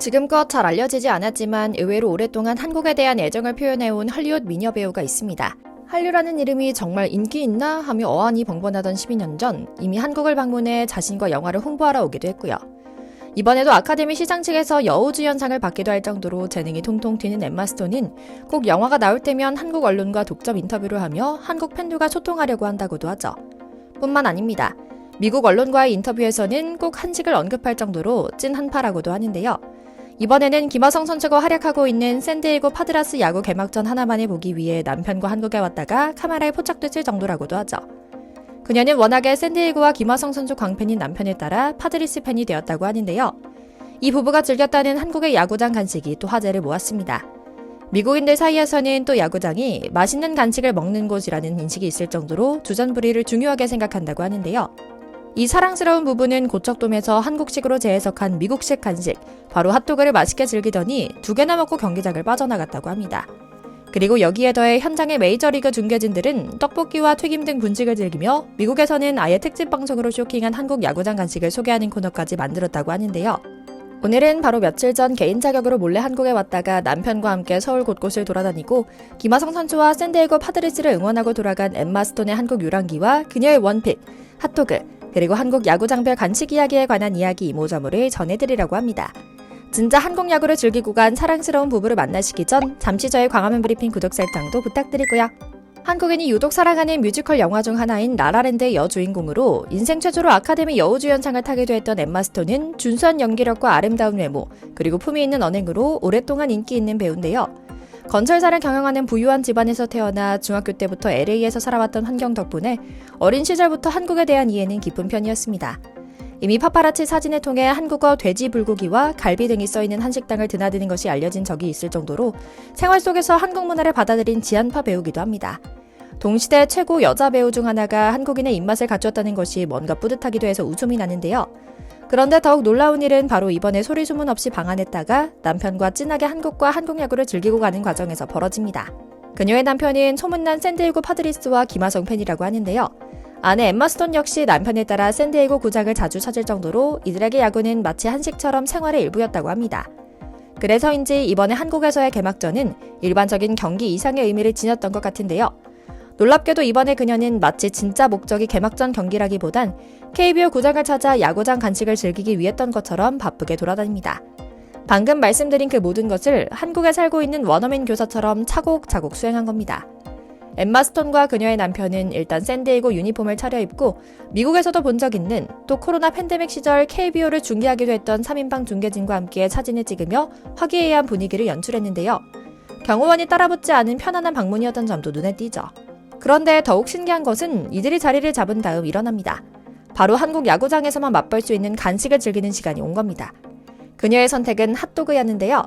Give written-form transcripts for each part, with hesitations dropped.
지금껏 잘 알려지지 않았지만 의외로 오랫동안 한국에 대한 애정을 표현해온 할리우드 미녀 배우가 있습니다. 한류라는 이름이 정말 인기 있나 하며 어안이 벙벙하던 12년 전 이미 한국을 방문해 자신과 영화를 홍보하러 오기도 했고요. 이번에도 아카데미 시상 측에서 여우주연상을 받기도 할 정도로 재능이 통통 튀는 엠마 스톤은 꼭 영화가 나올 때면 한국 언론과 독점 인터뷰를 하며 한국 팬들과 소통하려고 한다고도 하죠. 뿐만 아닙니다. 미국 언론과의 인터뷰에서는 꼭 한식을 언급할 정도로 찐 한파라고도 하는데요. 이번에는 김하성 선수가 활약하고 있는 샌디에고 파드라스 야구 개막전 하나만을 보기 위해 남편과 한국에 왔다가 카메라에 포착됐을 정도라고도 하죠. 그녀는 워낙에 샌디에고와 김하성 선수 광팬인 남편에 따라 파드리스 팬이 되었다고 하는데요. 이 부부가 즐겼다는 한국의 야구장 간식이 또 화제를 모았습니다. 미국인들 사이에서는 또 야구장이 맛있는 간식을 먹는 곳이라는 인식이 있을 정도로 주전부리를 중요하게 생각한다고 하는데요. 이 사랑스러운 부부는 고척돔에서 한국식으로 재해석한 미국식 간식, 바로 핫도그를 맛있게 즐기더니 2개나 먹고 경기장을 빠져나갔다고 합니다. 그리고 여기에 더해 현장의 메이저리그 중계진들은 떡볶이와 튀김 등 분식을 즐기며 미국에서는 아예 특집 방송으로 쇼킹한 한국 야구장 간식을 소개하는 코너까지 만들었다고 하는데요. 오늘은 바로 며칠 전 개인 자격으로 몰래 한국에 왔다가 남편과 함께 서울 곳곳을 돌아다니고 김하성 선수와 샌디에고 파드리스를 응원하고 돌아간 엠마 스톤의 한국 유랑기와 그녀의 원픽, 핫도그, 그리고 한국 야구장별 간식 이야기에 관한 이야기 이모저모를 전해드리려고 합니다. 진짜 한국 야구를 즐기고 간 사랑스러운 부부를 만나시기 전 잠시 저의 광화문 브리핑 구독 설정도 부탁드리고요. 한국인이 유독 사랑하는 뮤지컬 영화 중 하나인 라라랜드의 여주인공으로 인생 최초로 아카데미 여우주연상을 타기도 했던 엠마 스톤은 준수한 연기력과 아름다운 외모, 그리고 품위 있는 언행으로 오랫동안 인기 있는 배우인데요. 건설사를 경영하는 부유한 집안에서 태어나 중학교 때부터 LA에서 살아왔던 환경 덕분에 어린 시절부터 한국에 대한 이해는 깊은 편이었습니다. 이미 파파라치 사진을 통해 한국어 돼지 불고기와 갈비 등이 써있는 한식당을 드나드는 것이 알려진 적이 있을 정도로 생활 속에서 한국 문화를 받아들인 지한파 배우기도 합니다. 동시대 최고 여자 배우 중 하나가 한국인의 입맛을 갖췄다는 것이 뭔가 뿌듯하기도 해서 웃음이 나는데요. 그런데 더욱 놀라운 일은 바로 이번에 소리 소문 없이 방한했다가 남편과 진하게 한국과 한국 야구를 즐기고 가는 과정에서 벌어집니다. 그녀의 남편은 소문난 샌디에고 파드리스와 김하성 팬이라고 하는데요. 아내 엠마 스톤 역시 남편에 따라 샌디에고 구장을 자주 찾을 정도로 이들에게 야구는 마치 한식처럼 생활의 일부였다고 합니다. 그래서인지 이번에 한국에서의 개막전은 일반적인 경기 이상의 의미를 지녔던 것 같은데요. 놀랍게도 이번에 그녀는 마치 진짜 목적이 개막전 경기라기보단 KBO 구장을 찾아 야구장 간식을 즐기기 위했던 것처럼 바쁘게 돌아다닙니다. 방금 말씀드린 그 모든 것을 한국에 살고 있는 원어민 교사처럼 차곡차곡 수행한 겁니다. 엠마 스톤과 그녀의 남편은 일단 샌디에고 유니폼을 차려입고 미국에서도 본 적 있는 또 코로나 팬데믹 시절 KBO를 중계하기도 했던 3인방 중계진과 함께 사진을 찍으며 화기애애한 분위기를 연출했는데요. 경호원이 따라붙지 않은 편안한 방문이었던 점도 눈에 띄죠. 그런데 더욱 신기한 것은 이들이 자리를 잡은 다음 일어납니다. 바로 한국 야구장에서만 맛볼 수 있는 간식을 즐기는 시간이 온 겁니다. 그녀의 선택은 핫도그였는데요.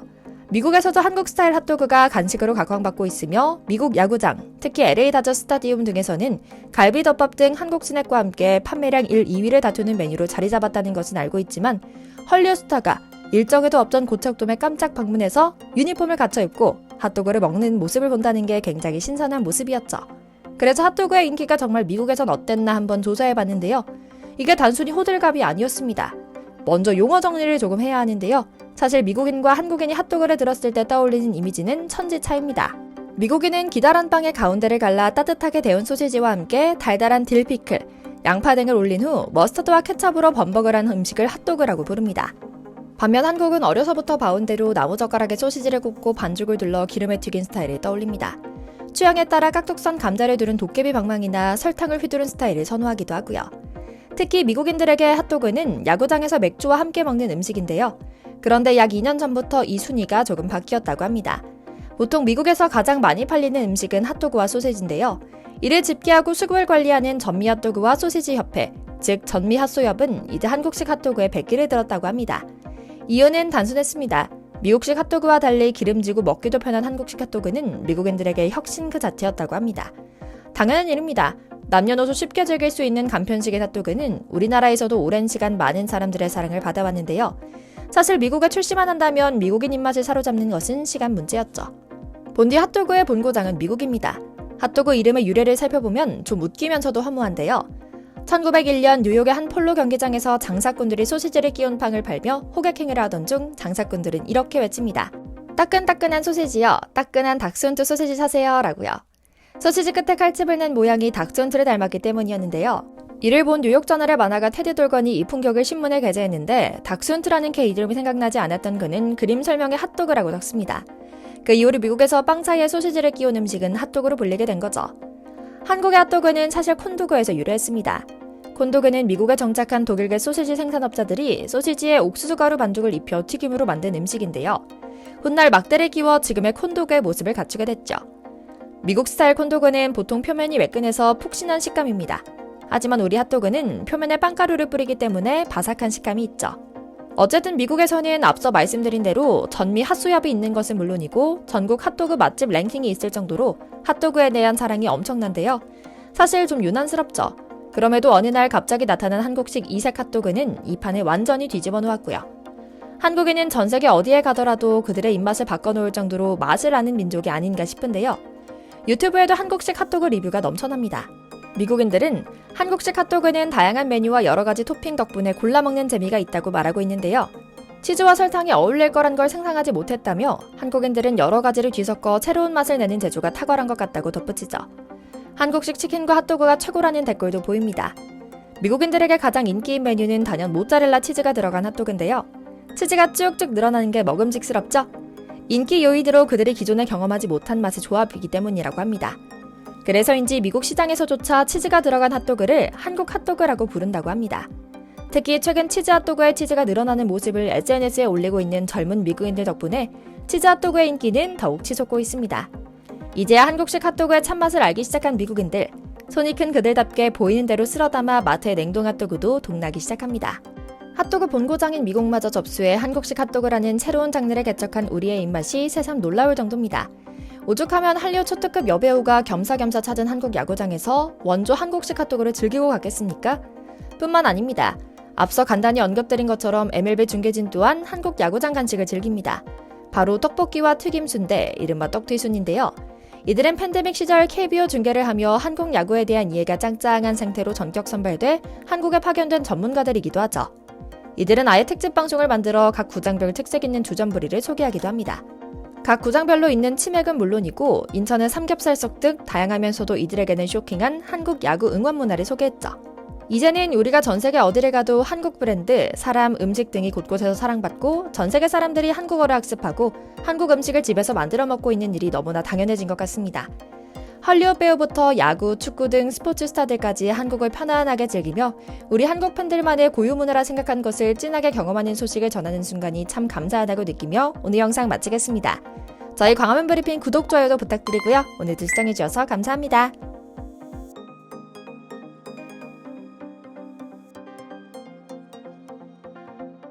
미국에서도 한국 스타일 핫도그가 간식으로 각광받고 있으며 미국 야구장, 특히 LA 다저 스타디움 등에서는 갈비덮밥 등 한국 스낵과 함께 판매량 1, 2위를 다투는 메뉴로 자리 잡았다는 것은 알고 있지만 헐리우드 스타가 일정에도 없던 고척돔에 깜짝 방문해서 유니폼을 갖춰 입고 핫도그를 먹는 모습을 본다는 게 굉장히 신선한 모습이었죠. 그래서 핫도그의 인기가 정말 미국에선 어땠나 한번 조사해봤는데요. 이게 단순히 호들갑이 아니었습니다. 먼저 용어 정리를 조금 해야 하는데요. 사실 미국인과 한국인이 핫도그를 들었을 때 떠올리는 이미지는 천지 차이입니다. 미국인은 기다란 빵의 가운데를 갈라 따뜻하게 데운 소시지와 함께 달달한 딜 피클, 양파 등을 올린 후 머스터드와 케첩으로 범벅을 한 음식을 핫도그라고 부릅니다. 반면 한국은 어려서부터 봐온 대로 나무젓가락에 소시지를 굽고 반죽을 둘러 기름에 튀긴 스타일을 떠올립니다. 취향에 따라 깍둑선 감자를 두른 도깨비 방망이나 설탕을 휘두른 스타일을 선호하기도 하고요. 특히 미국인들에게 핫도그는 야구장에서 맥주와 함께 먹는 음식인데요. 그런데 약 2년 전부터 이 순위가 조금 바뀌었다고 합니다. 보통 미국에서 가장 많이 팔리는 음식은 핫도그와 소시지인데요. 이를 집계하고 수급을 관리하는 전미 핫도그와 소시지 협회, 즉 전미 핫소협은 이제 한국식 핫도그에 백기를 들었다고 합니다. 이유는 단순했습니다. 미국식 핫도그와 달리 기름지고 먹기도 편한 한국식 핫도그는 미국인들에게 혁신 그 자체였다고 합니다. 당연한 일입니다. 남녀노소 쉽게 즐길 수 있는 간편식의 핫도그는 우리나라에서도 오랜 시간 많은 사람들의 사랑을 받아왔는데요. 사실 미국에 출시만 한다면 미국인 입맛을 사로잡는 것은 시간 문제였죠. 본디 핫도그의 본고장은 미국입니다. 핫도그 이름의 유래를 살펴보면 좀 웃기면서도 허무한데요. 1901년 뉴욕의 한 폴로 경기장에서 장사꾼들이 소시지를 끼운 팡을 팔며 호객행위를 하던 중 장사꾼들은 이렇게 외칩니다. 따끈따끈한 소시지요. 따끈한 닥스훈트 소시지 사세요. 라고요. 소시지 끝에 칼집을 낸 모양이 닥스훈트를 닮았기 때문이었는데요. 이를 본 뉴욕저널의 만화가 테드 돌건이 이 풍경을 신문에 게재했는데 닥스훈트라는 개 이름이 생각나지 않았던 그는 그림 설명에 핫도그라고 적습니다. 그 이후로 미국에서 빵 사이에 소시지를 끼운 음식은 핫도그로 불리게 된 거죠. 한국의 핫도그는 사실 콘도그에서 유래했습니다. 콘도그는 미국에 정착한 독일계 소시지 생산업자들이 소시지에 옥수수 가루 반죽을 입혀 튀김으로 만든 음식인데요. 훗날 막대를 끼워 지금의 콘도그의 모습을 갖추게 됐죠. 미국 스타일 콘도그는 보통 표면이 매끈해서 푹신한 식감입니다. 하지만 우리 핫도그는 표면에 빵가루를 뿌리기 때문에 바삭한 식감이 있죠. 어쨌든 미국에서는 앞서 말씀드린 대로 전미 핫소엽이 있는 것은 물론이고 전국 핫도그 맛집 랭킹이 있을 정도로 핫도그에 대한 사랑이 엄청난데요. 사실 좀 유난스럽죠. 그럼에도 어느 날 갑자기 나타난 한국식 이색 핫도그는 이 판을 완전히 뒤집어 놓았고요. 한국인은 전 세계 어디에 가더라도 그들의 입맛을 바꿔놓을 정도로 맛을 아는 민족이 아닌가 싶은데요. 유튜브에도 한국식 핫도그 리뷰가 넘쳐납니다. 미국인들은 한국식 핫도그는 다양한 메뉴와 여러 가지 토핑 덕분에 골라 먹는 재미가 있다고 말하고 있는데요. 치즈와 설탕이 어울릴 거란 걸 상상하지 못했다며 한국인들은 여러 가지를 뒤섞어 새로운 맛을 내는 재주가 탁월한 것 같다고 덧붙이죠. 한국식 치킨과 핫도그가 최고라는 댓글도 보입니다. 미국인들에게 가장 인기인 메뉴는 단연 모짜렐라 치즈가 들어간 핫도그인데요. 치즈가 쭉쭉 늘어나는 게 먹음직스럽죠? 인기 요인으로 그들이 기존에 경험하지 못한 맛의 조합이기 때문이라고 합니다. 그래서인지 미국 시장에서조차 치즈가 들어간 핫도그를 한국 핫도그라고 부른다고 합니다. 특히 최근 치즈 핫도그의 치즈가 늘어나는 모습을 SNS에 올리고 있는 젊은 미국인들 덕분에 치즈 핫도그의 인기는 더욱 치솟고 있습니다. 이제야 한국식 핫도그의 참맛을 알기 시작한 미국인들, 손이 큰 그들답게 보이는 대로 쓸어담아 마트의 냉동 핫도그도 동나기 시작합니다. 핫도그 본고장인 미국마저 접수해 한국식 핫도그라는 새로운 장르를 개척한 우리의 입맛이 새삼 놀라울 정도입니다. 오죽하면 한류 초특급 여배우가 겸사겸사 찾은 한국 야구장에서 원조 한국식 핫도그를 즐기고 갔겠습니까? 뿐만 아닙니다. 앞서 간단히 언급드린 것처럼 MLB 중계진 또한 한국 야구장 간식을 즐깁니다. 바로 떡볶이와 튀김순대, 이른바 떡튀순인데요. 이들은 팬데믹 시절 KBO 중계를 하며 한국 야구에 대한 이해가 짱짱한 상태로 전격 선발돼 한국에 파견된 전문가들이기도 하죠. 이들은 아예 특집 방송을 만들어 각 구장별 특색 있는 주전부리를 소개하기도 합니다. 각 구장별로 있는 치맥은 물론이고 인천의 삼겹살 속 등 다양하면서도 이들에게는 쇼킹한 한국 야구 응원 문화를 소개했죠. 이제는 우리가 전 세계 어디를 가도 한국 브랜드, 사람, 음식 등이 곳곳에서 사랑받고 전 세계 사람들이 한국어를 학습하고 한국 음식을 집에서 만들어 먹고 있는 일이 너무나 당연해진 것 같습니다. 헐리우드 배우부터 야구, 축구 등 스포츠 스타들까지 한국을 편안하게 즐기며 우리 한국 팬들만의 고유 문화라 생각한 것을 진하게 경험하는 소식을 전하는 순간이 참 감사하다고 느끼며 오늘 영상 마치겠습니다. 저희 광화문 브리핑 구독, 좋아요도 부탁드리고요. 오늘도 시청해주셔서 감사합니다.